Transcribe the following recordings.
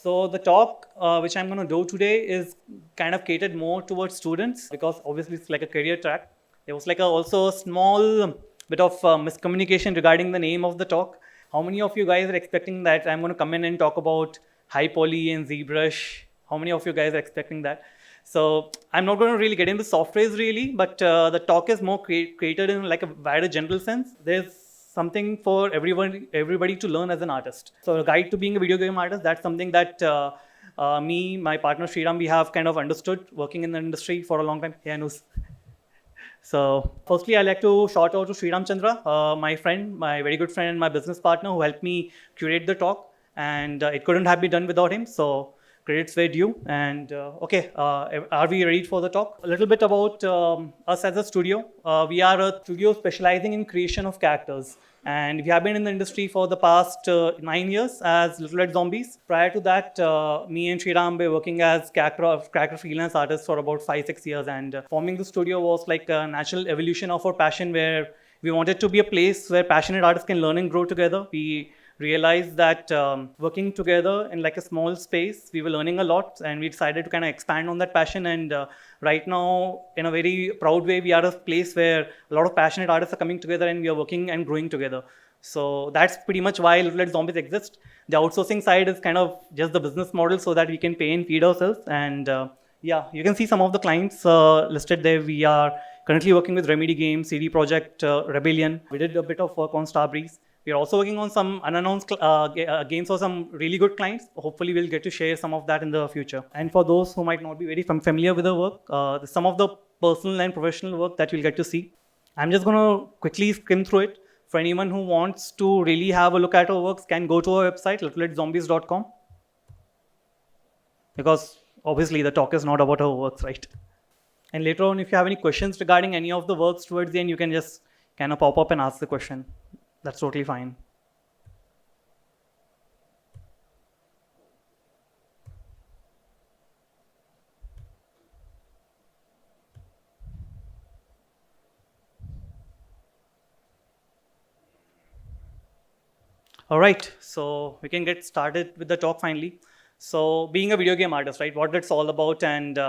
So the talk which I'm going to do today is kind of catered more towards students because obviously it's like a career track. There was like also a small bit of miscommunication regarding the name of the talk. How many of you guys are expecting that I'm going to come in and talk about high poly and ZBrush? How many of you guys are expecting that? So I'm not going to really get into softwares really, but the talk is more created in like a wider general sense. There's something for everybody to learn as an artist. So a guide to being a video game artist, that's something that me, my partner Sriram, we have kind of understood working in the industry for a long time. Yeah, Anus. So firstly, I'd like to shout out to Sriram Chandra, my friend, my very good friend and my business partner who helped me curate the talk. And it couldn't have been done without him. So credits were due. And okay, are we ready for the talk? A little bit about us as a studio. We are a studio specializing in creation of characters. And we have been in the industry for the past 9 years as Little Red Zombies. Prior to that, me and Sriram were working as character freelance artists for about 5-6 years. And forming the studio was like a natural evolution of our passion where we wanted to be a place where passionate artists can learn and grow together. We realized that working together in like a small space, we were learning a lot and we decided to kind of expand on that passion. And right now, in a very proud way, we are a place where a lot of passionate artists are coming together and we are working and growing together. So that's pretty much why Little Red Zombies exists. The outsourcing side is kind of just the business model so that we can pay and feed ourselves. And yeah, you can see some of the clients listed there. We are currently working with Remedy Games, CD Projekt, Rebellion. We did a bit of work on Starbreeze. We are also working on some unannounced games for some really good clients. Hopefully, we'll get to share some of that in the future. And for those who might not be very familiar with the work, some of the personal and professional work that you'll get to see. I'm just going to quickly skim through it. For anyone who wants to really have a look at our works, can go to our website, littleredzombies.com. Because obviously, the talk is not about our works, right? And later on, if you have any questions regarding any of the works towards the end, you can just kind of pop up and ask the question. That's totally fine. All right, so we can get started with the talk finally. So being a video game artist, right, what it's all about and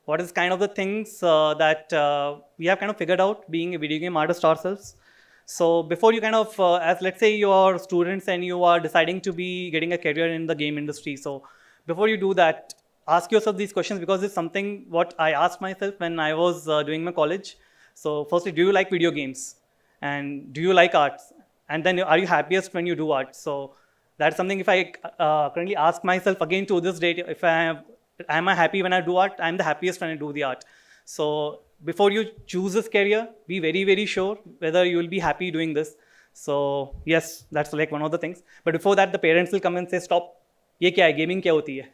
what is kind of the things that we have kind of figured out being a video game artist ourselves. So before you kind of, as let's say you are students and you are deciding to be getting a career in the game industry. So before you do that, ask yourself these questions because it's something what I asked myself when I was doing my college. So firstly, do you like video games? And do you like arts? And then are you happiest when you do art? So that's something if I currently ask myself again to this date, if am I happy when I do art? I'm the happiest when I do the art. So before you choose this career, be very, very sure whether you will be happy doing this. So yes, that's like one of the things. But before that, the parents will come and say, stop, ye kya hai? Gaming kya hoti hai?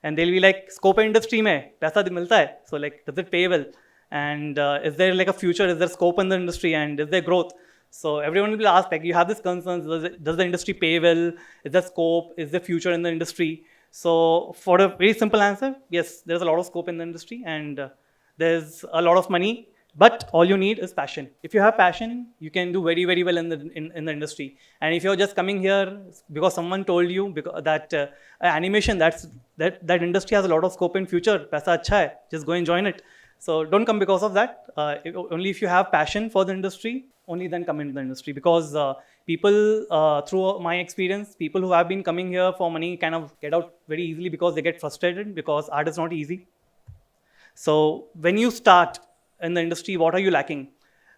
And they'll be like, scope industry mein, paisa milta hai. So like, does it pay well? And is there like a future? Is there scope in the industry? And is there growth? So everyone will ask, like, you have these concerns, does the industry pay well? Is there scope? Is there future in the industry? So for a very simple answer, yes, there's a lot of scope in the industry and there's a lot of money, but all you need is passion. If you have passion, you can do very, very well in the industry. And if you're just coming here because someone told you that animation, that industry has a lot of scope in future, paisa acha hai, just go and join it. So don't come because of that. Only if you have passion for the industry, only then come into the industry. Because people, through my experience, people who have been coming here for money kind of get out very easily because they get frustrated because art is not easy. So when you start in the industry, what are you lacking?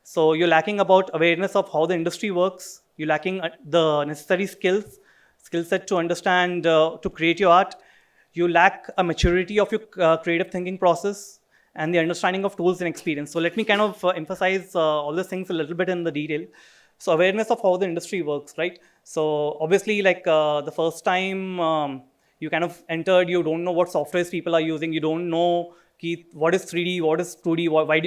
So you're lacking about awareness of how the industry works. You're lacking the necessary skill set to understand, to create your art. You lack a maturity of your creative thinking process and the understanding of tools and experience. So let me kind of emphasize all these things a little bit in the detail. So awareness of how the industry works, right? So obviously like the first time you kind of entered, you don't know what softwares people are using. You don't know what is 3D, what is 2D, why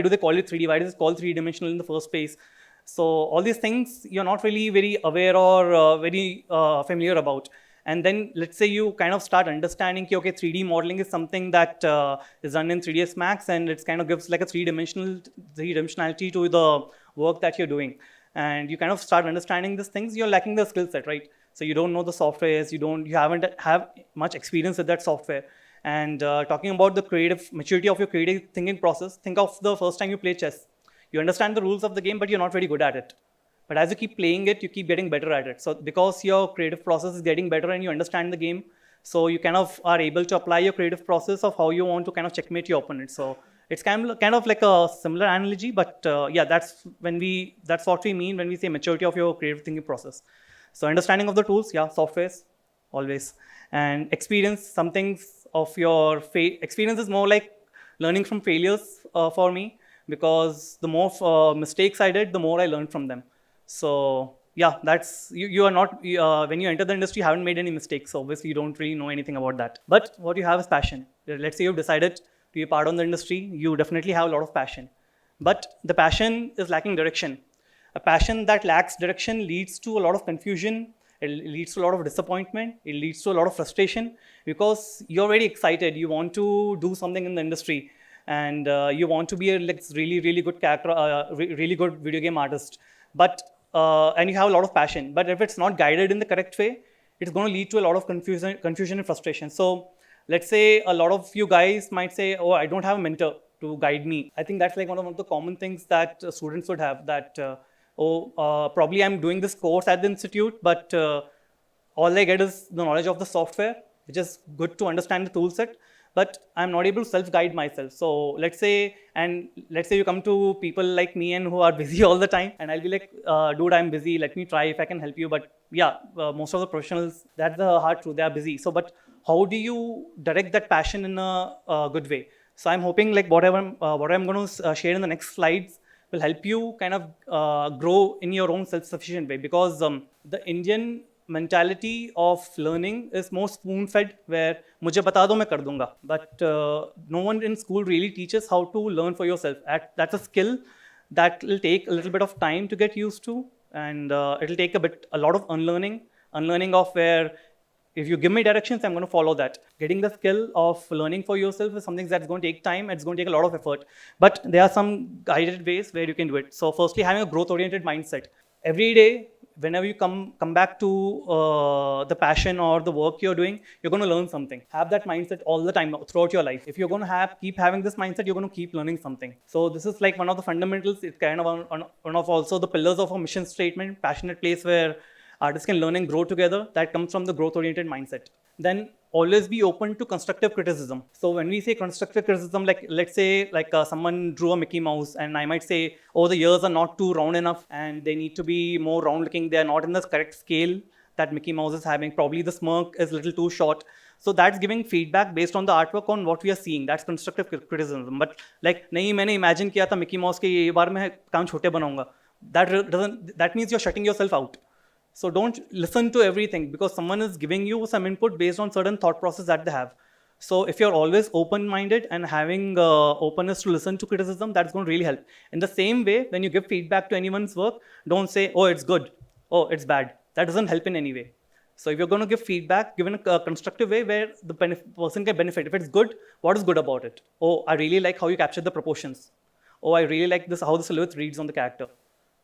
do they call it 3D, why does it call 3D-dimensional in the first place? So all these things you're not really very aware or very familiar about. And then let's say you kind of start understanding, okay, 3D modeling is something that is done in 3ds Max and it kind of gives like a three-dimensionality to the work that you're doing. And you kind of start understanding these things, you're lacking the skill set, right? So you don't know the softwares, you haven't have much experience with that software. And talking about the creative maturity of your creative thinking process, think of the first time you play chess. You understand the rules of the game, but you're not very good at it. But as you keep playing it, you keep getting better at it. So because your creative process is getting better and you understand the game, so you kind of are able to apply your creative process of how you want to kind of checkmate your opponent. So it's kind of like a similar analogy, but yeah, that's what we mean when we say maturity of your creative thinking process. So understanding of the tools, yeah, softwares, always. And experience, some things of your experience is more like learning from failures for me, because the more mistakes I did, the more I learned from them. So yeah, that's you are not when you enter the industry, you haven't made any mistakes. So obviously, you don't really know anything about that. But what you have is passion. Let's say you've decided to be a part of the industry, you definitely have a lot of passion. But the passion is lacking direction. A passion that lacks direction leads to a lot of confusion. It leads to a lot of disappointment. It leads to a lot of frustration, because you're very excited. You want to do something in the industry, and you want to be a really good character, really good video game artist. But and you have a lot of passion. But if it's not guided in the correct way, it's going to lead to a lot of confusion and frustration. So let's say a lot of you guys might say, "Oh, I don't have a mentor to guide me." I think that's like one of the common things that students would have. That probably I'm doing this course at the institute, but all I get is the knowledge of the software, which is good to understand the tool set, but I'm not able to self-guide myself. So let's say you come to people like me and who are busy all the time, and I'll be like, dude, I'm busy, let me try if I can help you. But yeah, most of the professionals, that's the hard truth, they are busy. So, but how do you direct that passion in a good way? So I'm hoping like what I'm going to share in the next slides will help you kind of grow in your own self-sufficient way, because the Indian mentality of learning is more spoon-fed, where मुझे बता दो मैं कर दूंगा. But no one in school really teaches how to learn for yourself. That's a skill that will take a little bit of time to get used to, and it'll take a lot of unlearning of where if you give me directions, I'm going to follow that. Getting the skill of learning for yourself is something that's going to take time. It's going to take a lot of effort. But there are some guided ways where you can do it. So firstly, having a growth-oriented mindset. Every day, whenever you come back to the passion or the work you're doing, you're going to learn something. Have that mindset all the time throughout your life. If you're going to keep having this mindset, you're going to keep learning something. So this is like one of the fundamentals. It's kind of one of also the pillars of a mission statement, passionate place where artists can learn and grow together. That comes from the growth-oriented mindset. Then always be open to constructive criticism. So when we say constructive criticism, like let's say like someone drew a Mickey Mouse, and I might say, oh, the ears are not too round enough and they need to be more round looking. They are not in the correct scale that Mickey Mouse is having. Probably the smirk is a little too short. So that's giving feedback based on the artwork on what we are seeing. That's constructive criticism. But like, नहीं मैंने imagine किया था Mickey Mouse के ये बार मैं काम छोटे बनाऊंगा. That means you're shutting yourself out. So don't listen to everything, because someone is giving you some input based on certain thought process that they have. So if you're always open-minded and having openness to listen to criticism, that's going to really help. In the same way, when you give feedback to anyone's work, don't say, oh, it's good, oh, it's bad. That doesn't help in any way. So if you're going to give feedback, give in a constructive way where the person can benefit. If it's good, what is good about it? Oh, I really like how you captured the proportions. Oh, I really like how the silhouette reads on the character.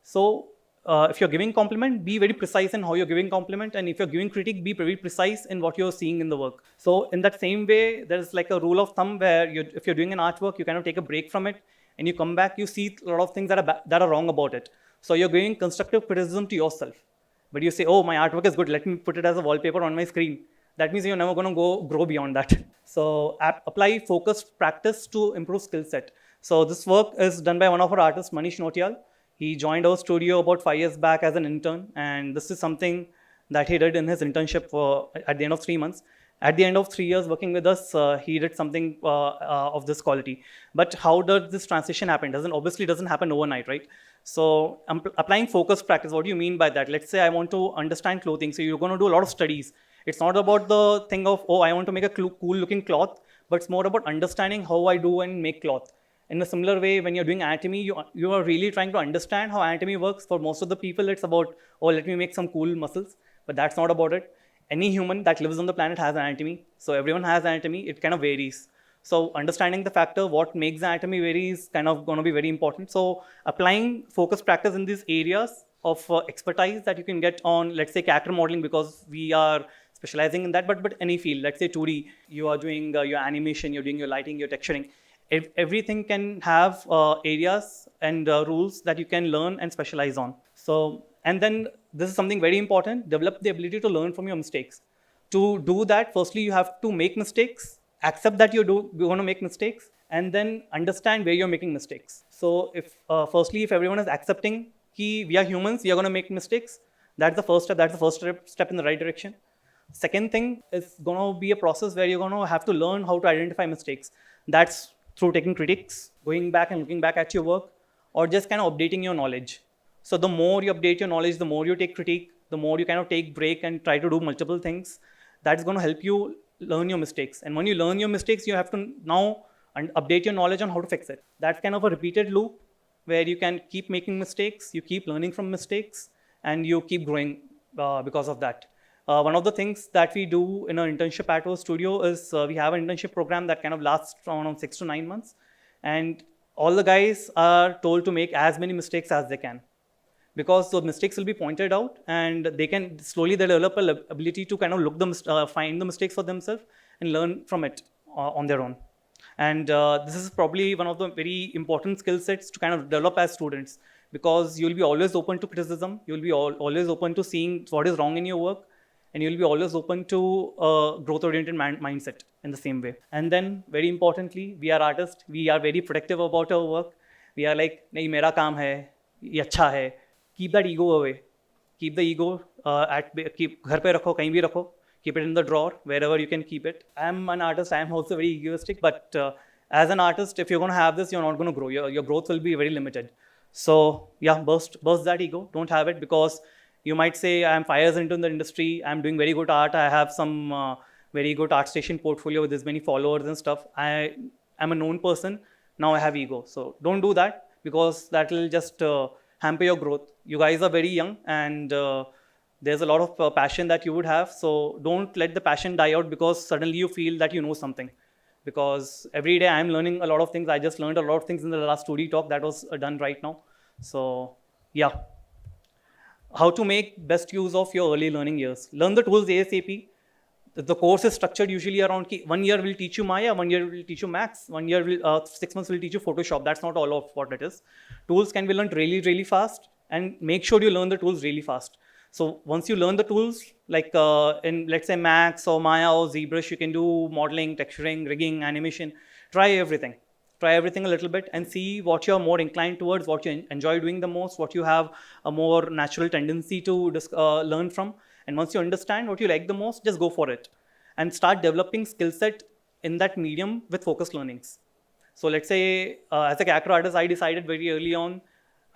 So if you're giving compliment, be very precise in how you're giving compliment. And if you're giving critique, be very precise in what you're seeing in the work. So in that same way, there's like a rule of thumb where if you're doing an artwork, you kind of take a break from it and you come back, you see a lot of things that are wrong about it. So you're giving constructive criticism to yourself. But you say, oh, my artwork is good, let me put it as a wallpaper on my screen. That means you're never going to grow beyond that. So apply focused practice to improve skill set. So this work is done by one of our artists, Manish Notial. He joined our studio about 5 years back as an intern, and this is something that he did in his internship at the end of 3 months. At the end of 3 years working with us, he did something of this quality. But how does this transition happen? Obviously doesn't happen overnight, right? So applying focused practice, what do you mean by that? Let's say I want to understand clothing, so you're going to do a lot of studies. It's not about the thing of, oh, I want to make a cool looking cloth, but it's more about understanding how I do and make cloth. In a similar way, when you're doing anatomy, you are really trying to understand how anatomy works. For most of the people, it's about, oh, let me make some cool muscles. But that's not about it. Any human that lives on the planet has anatomy. So everyone has anatomy. It kind of varies. So understanding the factor, what makes anatomy vary is kind of going to be very important. So applying focus practice in these areas of expertise that you can get on, let's say, character modeling, because we are specializing in that, but any field, let's say 2D, you are doing your animation, you're doing your lighting, your texturing. Everything can have areas and rules that you can learn and specialize on. So, and then this is something very important, develop the ability to learn from your mistakes. To do that, firstly, you have to make mistakes, accept that you're going to make mistakes, and then understand where you're making mistakes. So if firstly, if everyone is accepting that we are humans, we are going to make mistakes, that's the first step. That's the first step in the right direction. Second thing is going to be a process where you're going to have to learn how to identify mistakes. That's through taking critiques, going back and looking back at your work, or just kind of updating your knowledge. So the more you update your knowledge, the more you take critique, the more you kind of take break and try to do multiple things. That's going to help you learn your mistakes. And when you learn your mistakes, you have to now update your knowledge on how to fix it. That's kind of a repeated loop where you can keep making mistakes, you keep learning from mistakes, and you keep growing because of that. One of the things that we do in our internship at our studio is we have an internship program that kind of lasts from around 6 to 9 months. And all the guys are told to make as many mistakes as they can, because those mistakes will be pointed out, and they can slowly develop an ability to kind of find the mistakes for themselves and learn from it on their own. And this is probably one of the very important skill sets to kind of develop as students, because you'll be always open to criticism, you'll be always open to seeing what is wrong in your work, and you'll be always open to growth-oriented mindset in the same way. And then, very importantly, we are artists, we are very protective about our work. We are like, nahi, mera kaam hai, ye acha hai. Keep that ego away. Keep the ego keep ghar pe rakho, kahin bhi rakho. Keep it in the drawer, wherever you can keep it. I'm an artist, I'm also very egoistic, but as an artist, if you're going to have this, you're not going to grow. Your growth will be very limited. So yeah, burst that ego. Don't have it, because you might say, I'm 5 years into the industry, I'm doing very good art, I have some very good ArtStation portfolio with this many followers and stuff. I'm a known person, now I have ego. So don't do that, because that will just hamper your growth. You guys are very young, and there's a lot of passion that you would have. So don't let the passion die out because suddenly you feel that you know something. Because every day I'm learning a lot of things. I just learned a lot of things in the last 2D talk that was done right now. So yeah. How to make best use of your early learning years. Learn the tools ASAP. The course is structured usually around 1 year will teach you Maya, 1 year will teach you Max, 1 year will, 6 months will teach you Photoshop. That's not all of what it is. Tools can be learned really, really fast, and make sure you learn the tools really fast. So once you learn the tools, like in let's say Max or Maya or ZBrush, you can do modeling, texturing, rigging, animation. Try everything. Try everything a little bit and see what you're more inclined towards, what you enjoy doing the most, what you have a more natural tendency to learn from. And once you understand what you like the most, just go for it. And start developing skill set in that medium with focused learnings. So let's say as a character artist, I decided very early on,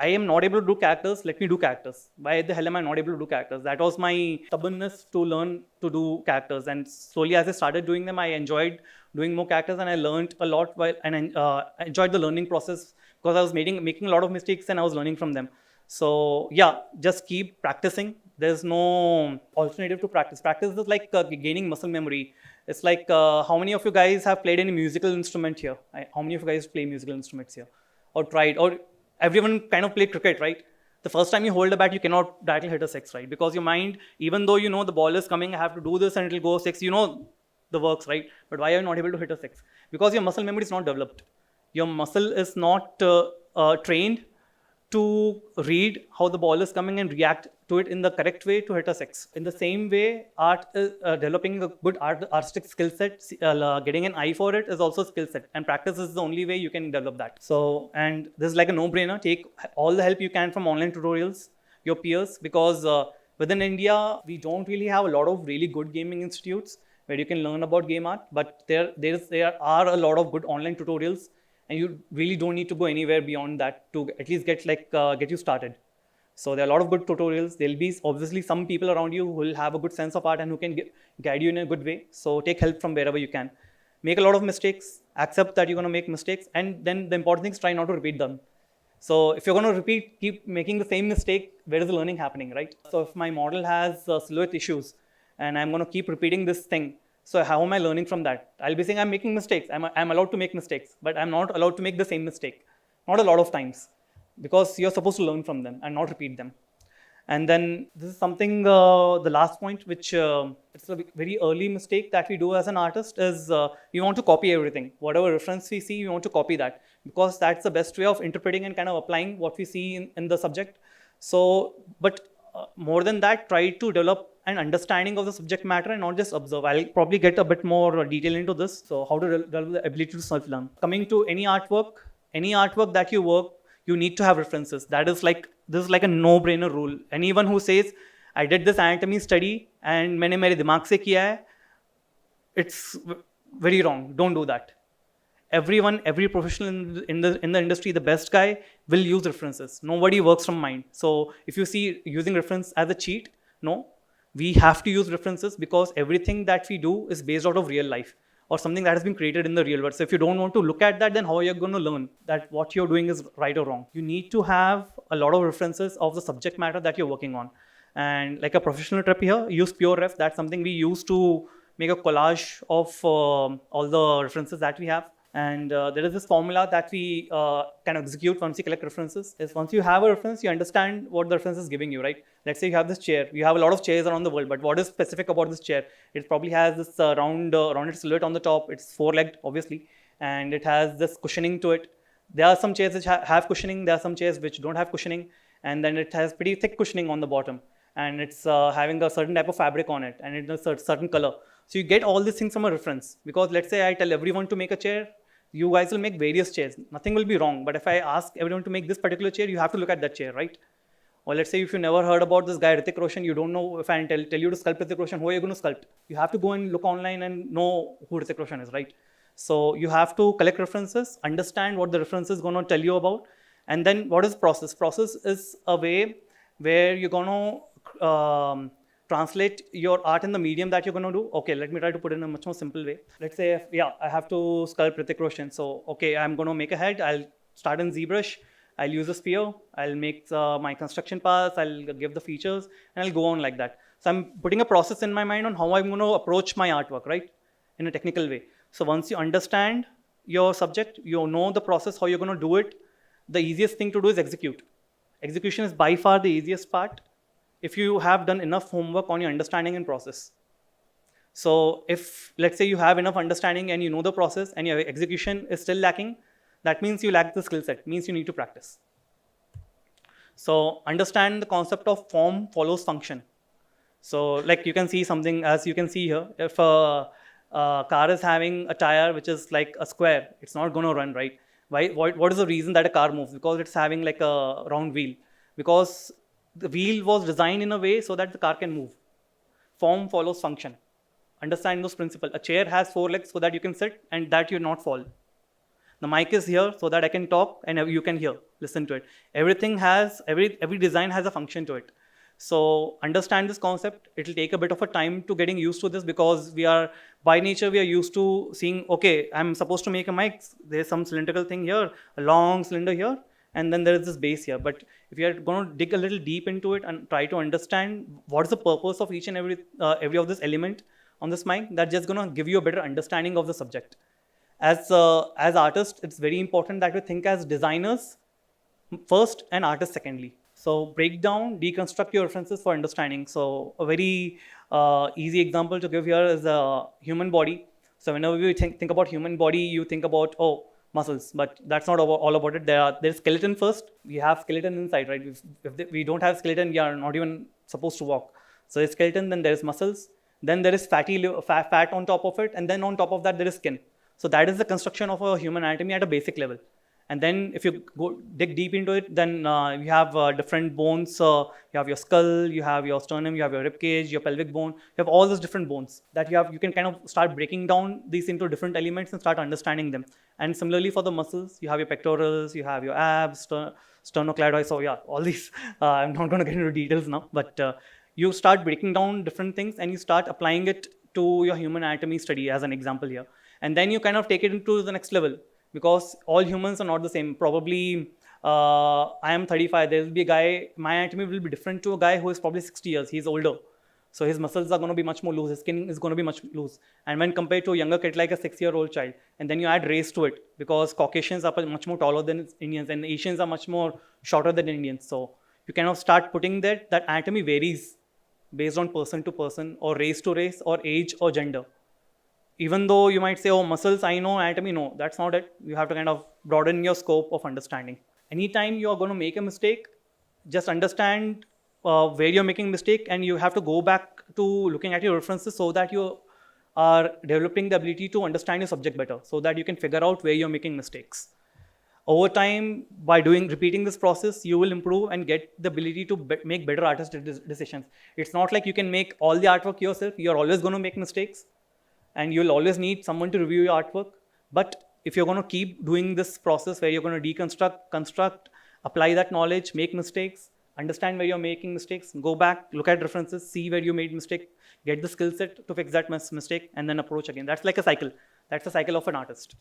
I am not able to do characters, let me do characters. Why the hell am I not able to do characters? That was my stubbornness to learn to do characters. And slowly as I started doing them, I enjoyed doing more characters, and I learned a lot and I enjoyed the learning process, because I was making a lot of mistakes and I was learning from them. So yeah, just keep practicing. There's no alternative to practice. Practice is like gaining muscle memory. It's like how many of you guys have played any musical instrument here? How many of you guys play musical instruments here? Or tried? Or everyone kind of play cricket, right? The first time you hold a bat, you cannot directly hit a six, right? Because your mind, even though you know the ball is coming, I have to do this and it'll go six, you know the works, right? But why are you not able to hit a six? Because your muscle memory is not developed. Your muscle is not trained to read how the ball is coming and react to it in the correct way to hit a six. In the same way, art is developing a good artistic skill set, getting an eye for it is also a skill set, and practice is the only way you can develop that. So, and this is like a no-brainer. Take all the help you can from online tutorials, your peers, because within India, we don't really have a lot of really good gaming institutes where you can learn about game art, but there are a lot of good online tutorials, and you really don't need to go anywhere beyond that to at least get you started. So there are a lot of good tutorials. There'll be obviously some people around you who will have a good sense of art and who can guide you in a good way. So take help from wherever you can. Make a lot of mistakes, accept that you're going to make mistakes, and then the important thing is try not to repeat them. So if you're going to keep making the same mistake, where is the learning happening, right? So if my model has silhouette issues and I'm going to keep repeating this thing, so how am I learning from that? I'll be saying I'm making mistakes. I'm allowed to make mistakes, but I'm not allowed to make the same mistake. Not a lot of times, because you're supposed to learn from them and not repeat them. And then this is something, the last point, which it's a very early mistake that we do as an artist is we want to copy everything. Whatever reference we see, we want to copy that because that's the best way of interpreting and kind of applying what we see in the subject. So, but more than that, try to develop an understanding of the subject matter and not just observe. I'll probably get a bit more detail into this. So how to develop the ability to self-learn. Coming to any artwork that you work, you need to have references. This is like a no-brainer rule. Anyone who says, I did this anatomy study and मैंने मेरे दिमाग से किया है, it's very wrong. Don't do that. Everyone, every professional in the industry, the best guy will use references. Nobody works from mind. So if you see using reference as a cheat, no, we have to use references because everything that we do is based out of real life or something that has been created in the real world. So if you don't want to look at that, then how are you going to learn that what you're doing is right or wrong? You need to have a lot of references of the subject matter that you're working on. And like a professional trip here, use pure ref. That's something we use to make a collage of all the references that we have. And there is this formula that we can execute once you collect references. Is once you have a reference, you understand what the reference is giving you, right? Let's say you have this chair. You have a lot of chairs around the world, but what is specific about this chair? It probably has this rounded silhouette on the top. It's four-legged, obviously, and it has this cushioning to it. There are some chairs which have cushioning. There are some chairs which don't have cushioning, and then it has pretty thick cushioning on the bottom, and it's having a certain type of fabric on it, and it's a certain color. So you get all these things from a reference. Because let's say I tell everyone to make a chair, you guys will make various chairs. Nothing will be wrong. But if I ask everyone to make this particular chair, you have to look at that chair, right? Or let's say if you never heard about this guy, Hrithik Roshan, you don't know, if I tell you to sculpt Hrithik Roshan, who are you going to sculpt? You have to go and look online and know who Hrithik Roshan is, right? So you have to collect references, understand what the reference is going to tell you about. And then what is process? Process is a way where you're going to translate your art in the medium that you're going to do. Okay, let me try to put it in a much more simple way. Let's say, I have to sculpt Hrithik Roshan. So, okay, I'm going to make a head. I'll start in ZBrush. I'll use a sphere. I'll make my construction paths. I'll give the features, and I'll go on like that. So I'm putting a process in my mind on how I'm going to approach my artwork, right, in a technical way. So once you understand your subject, you know the process, how you're going to do it, the easiest thing to do is execute. Execution is by far the easiest part if you have done enough homework on your understanding and process. So if, let's say you have enough understanding and you know the process and your execution is still lacking, that means you lack the skill set, means you need to practice. So understand the concept of form follows function. So like you can see something, as you can see here, if a car is having a tire which is like a square, it's not going to run, right? What is the reason that a car moves? Because it's having like a round wheel. Because the wheel was designed in a way so that the car can move. Form follows function. Understand those principles. A chair has 4 legs so that you can sit and that you not fall. The mic is here so that I can talk and you can hear, listen to it. Everything has, every design has a function to it. So understand this concept. It will take a bit of a time to getting used to this because by nature, we are used to seeing, okay, I'm supposed to make a mic. There's some cylindrical thing here, a long cylinder here, and then there is this base here. But if you are going to dig a little deep into it and try to understand what is the purpose of each and every of this element on this mic, that's just going to give you a better understanding of the subject. As artists, it's very important that we think as designers first and artists secondly. So break down, deconstruct your references for understanding. So a very easy example to give here is the human body. So whenever you think about human body, you think about, muscles, but that's not all about it. There's skeleton first. We have skeleton inside, right? If we don't have skeleton, we are not even supposed to walk. So there's skeleton, then there's muscles, then there is fat on top of it, and then on top of that there is skin. So that is the construction of a human anatomy at a basic level. And then if you dig deep into it, then you have different bones. You have your skull, you have your sternum, you have your rib cage, your pelvic bone. You have all those different bones that you can kind of start breaking down these into different elements and start understanding them. And similarly for the muscles, you have your pectorals, you have your abs, sternocleidomastoid. So yeah, all these, I'm not going to get into details now, but you start breaking down different things and you start applying it to your human anatomy study as an example here. And then you kind of take it into the next level. Because all humans are not the same. Probably, I am 35. There will be a guy, my anatomy will be different to a guy who is probably 60 years. He's older. So his muscles are going to be much more loose. His skin is going to be much loose. And when compared to a younger kid like a 6-year-old child, and then you add race to it, because Caucasians are much more taller than Indians, and Asians are much more shorter than Indians. So you kind of start putting that anatomy varies based on person to person, or race to race, or age or gender. Even though you might say, oh, muscles, I know, anatomy, no, that's not it. You have to kind of broaden your scope of understanding. Anytime you're going to make a mistake, just understand where you're making mistake, and you have to go back to looking at your references so that you are developing the ability to understand your subject better, so that you can figure out where you're making mistakes. Over time, by repeating this process, you will improve and get the ability to make better artistic decisions. It's not like you can make all the artwork yourself. You're always going to make mistakes, and you'll always need someone to review your artwork. But if you're going to keep doing this process where you're going to deconstruct, construct, apply that knowledge, make mistakes, understand where you're making mistakes, go back, look at references, see where you made mistake, get the skill set to fix that mistake, and then approach again. That's like a cycle. That's the cycle of an artist.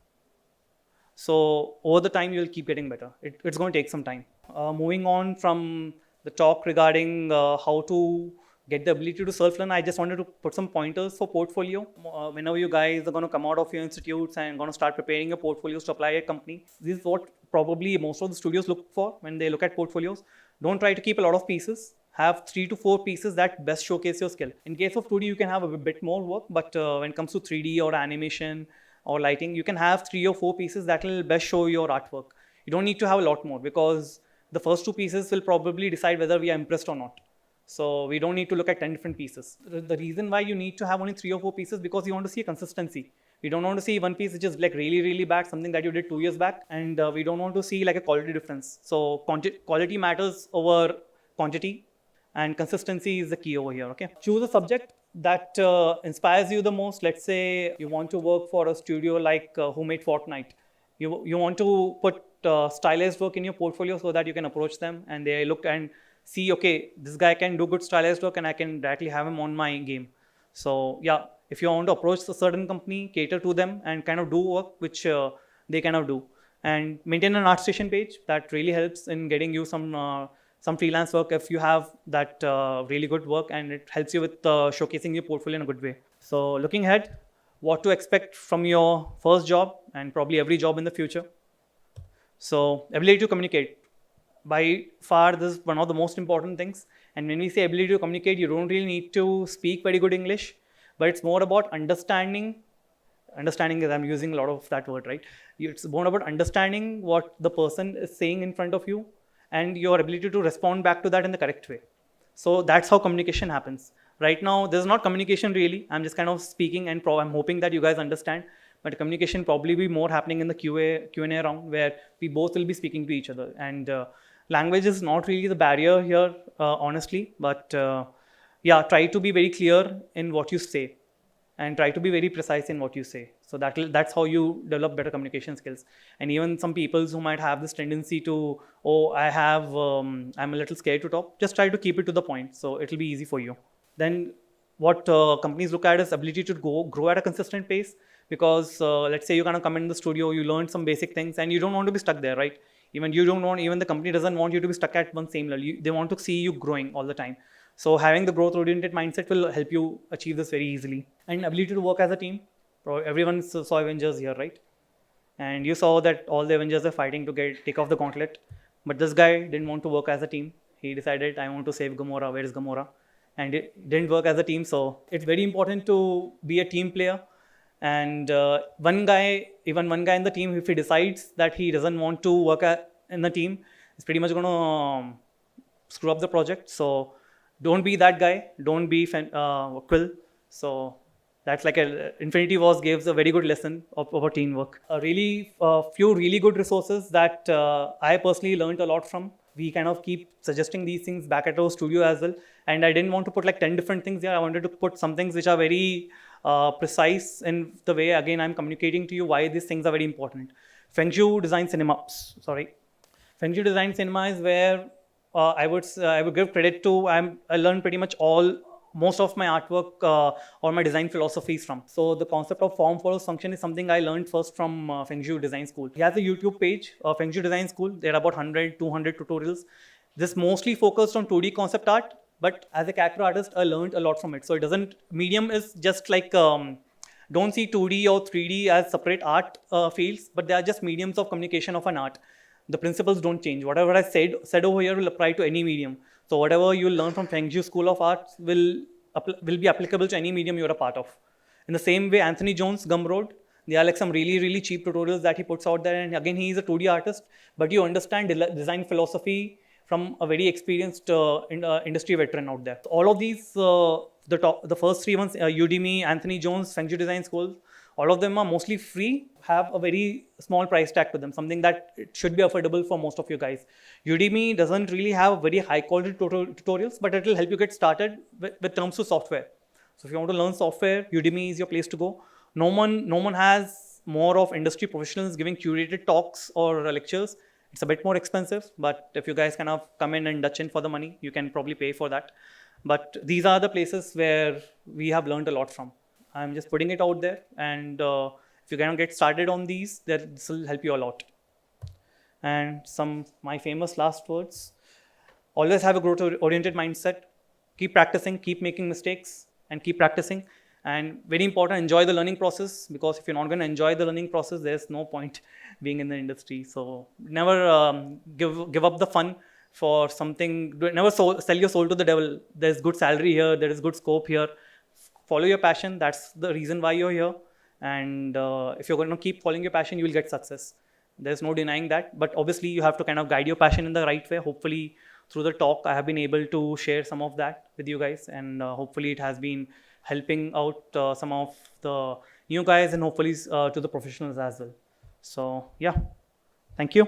So over the time, you'll keep getting better. It's going to take some time. Moving on from the talk regarding how to get the ability to self-learn, I just wanted to put some pointers for portfolio. Whenever you guys are going to come out of your institutes and going to start preparing your portfolios to apply at a company, this is what probably most of the studios look for when they look at portfolios. Don't try to keep a lot of pieces. Have 3 to 4 pieces that best showcase your skill. In case of 2D, you can have a bit more work, but when it comes to 3D or animation or lighting, you can have 3 or 4 pieces that will best show your artwork. You don't need to have a lot more, because the first 2 pieces will probably decide whether we are impressed or not. So we don't need to look at 10 different pieces. The reason why you need to have only 3 or 4 pieces, because you want to see a consistency. We don't want to see one piece which is like really, really bad, something that you did 2 years back, and we don't want to see like a quality difference. So quality matters over quantity, and consistency is the key over here, okay? Choose a subject that inspires you the most. Let's say you want to work for a studio like who made Fortnite. You want to put stylized work in your portfolio so that you can approach them and they look and see, okay, this guy can do good stylized work and I can directly have him on my game. So yeah, if you want to approach a certain company, cater to them and kind of do work which they kind of do. And maintain an ArtStation page. That really helps in getting you some freelance work if you have that really good work, and it helps you with showcasing your portfolio in a good way. So looking ahead, what to expect from your first job and probably every job in the future. So ability to communicate. By far, this is one of the most important things. And when we say ability to communicate, you don't really need to speak very good English, but it's more about understanding. Understanding is, I'm using a lot of that word, right? It's more about understanding what the person is saying in front of you and your ability to respond back to that in the correct way. So that's how communication happens. Right now, there's not communication really. I'm just kind of speaking, and I'm hoping that you guys understand. But communication probably be more happening in the Q&A round, where we both will be speaking to each other. And language is not really the barrier here, honestly. But yeah, try to be very clear in what you say, and try to be very precise in what you say. So that's how you develop better communication skills. And even some people who might have this tendency to, oh, I'm a little scared to talk, just try to keep it to the point. So it'll be easy for you. Then what companies look at is ability to grow at a consistent pace. Because let's say you're going to come in the studio, you learn some basic things and you don't want to be stuck there, right? Even the company doesn't want you to be stuck at one same level. They want to see you growing all the time. So having the growth-oriented mindset will help you achieve this very easily. And ability to work as a team. Everyone saw Avengers here, right? And you saw that all the Avengers are fighting to take off the gauntlet. But this guy didn't want to work as a team. He decided, I want to save Gamora. Where is Gamora? And it didn't work as a team. So it's very important to be a team player. And one guy in the team, if he decides that he doesn't want to work in the team, is pretty much going to screw up the project. So don't be that guy. Don't be Quill. So that's like Infinity Wars gives a very good lesson about teamwork. Few really good resources that I personally learned a lot from. We kind of keep suggesting these things back at our studio as well. And I didn't want to put like 10 different things here. I wanted to put some things which are very precise in the way, again, I'm communicating to you why these things are very important. Feng Shui Design Cinema. Feng Shui Design Cinema is where I would give credit to. I learned pretty much most of my artwork or my design philosophies from. So the concept of form follows function is something I learned first from Feng Shui Design School. He has a YouTube page, Feng Shui Design School. There are about 100, 200 tutorials. This mostly focused on 2D concept art, but as a character artist, I learned a lot from it. So medium is just like, don't see 2D or 3D as separate art fields, but they are just mediums of communication of an art. the principles don't change. Whatever I said over here will apply to any medium. So whatever you learn from Fengju School of Arts will be applicable to any medium you're a part of. In the same way, Anthony Jones, Gumroad, there are like some really, really cheap tutorials that he puts out there. And again, he is a 2D artist, but you understand design philosophy from a very experienced industry veteran out there. So all of these, the first three ones, Udemy, Anthony Jones, Fengju Design School, all of them are mostly free, have a very small price tag to them, something that it should be affordable for most of you guys. Udemy doesn't really have very high quality tutorials, but it will help you get started with terms to software. So if you want to learn software, Udemy is your place to go. No one has more of industry professionals giving curated talks or lectures. It's a bit more expensive, but if you guys kind of come in and Dutch in for the money, you can probably pay for that. But these are the places where we have learned a lot from. I'm just putting it out there, and if you kind of get started on these, this will help you a lot. And my famous last words: always have a growth-oriented mindset. Keep practicing, keep making mistakes, and keep practicing. And very important, enjoy the learning process, because if you're not going to enjoy the learning process, there's no point being in the industry. So never give up the fun for something. Never sell your soul to the devil. There's good salary here. There is good scope here. Follow your passion. That's the reason why you're here. And if you're going to keep following your passion, you will get success. There's no denying that. But obviously, you have to kind of guide your passion in the right way. Hopefully, through the talk, I have been able to share some of that with you guys. And hopefully, it has been helping out some of the new guys, and hopefully to the professionals as well. So yeah, thank you.